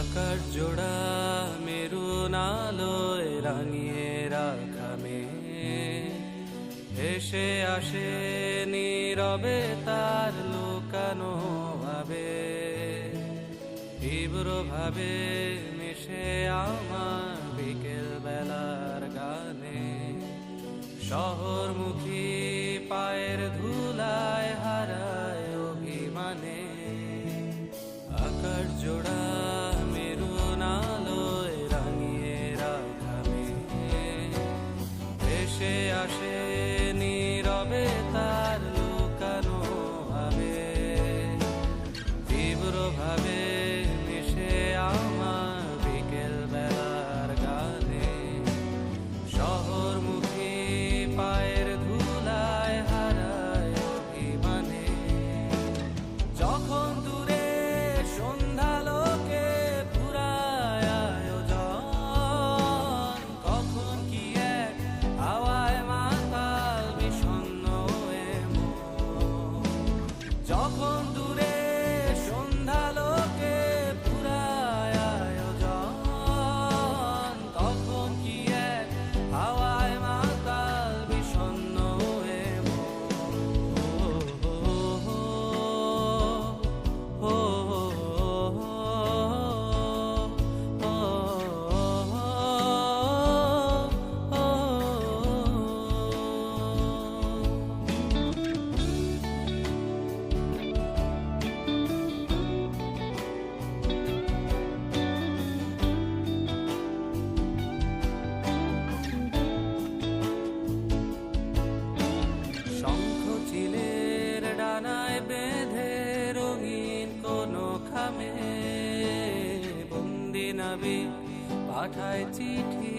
আকাশ জোড়া মেরুন আলোয় রাঙিয়ে রাখা মেয়ে ভেসে আসে নীরবে তার লুকানো ভাবে, তীব্র ভাবে মিশে আমার বিকেল বেলার গানে। শহরমুখী পায়ের ধুলায় হারায় অভিমানে। আকাশ জোড়া মেরুন আলোয় রাঙিয়ে রাখা মেয়ে ভেসে আসে নীরবে তার লুকানো ভাবে, তীব্র ভাবে মিশে আমার বিকেল বেলার গানে। শহরমুখী পায়ের ধুলায় হারায় অভিমানে। যখন দূরে সন্ধ্যালোকে পুরায় আয়োজন, কখন কি এক হাওয়ায় মাতাল বিষণ্ণ এ মন। যখন দূরে সন্ধ্যালোকে পুরায় আয়োজন, তখন কি এক হাওয়ায় মাতাল বিষণ্ণ এ মন। শঙ্খ চিলের ডানায় বেঁধে রঙিন কোনো খামে বন্দি নাবি পাঠায় চিঠি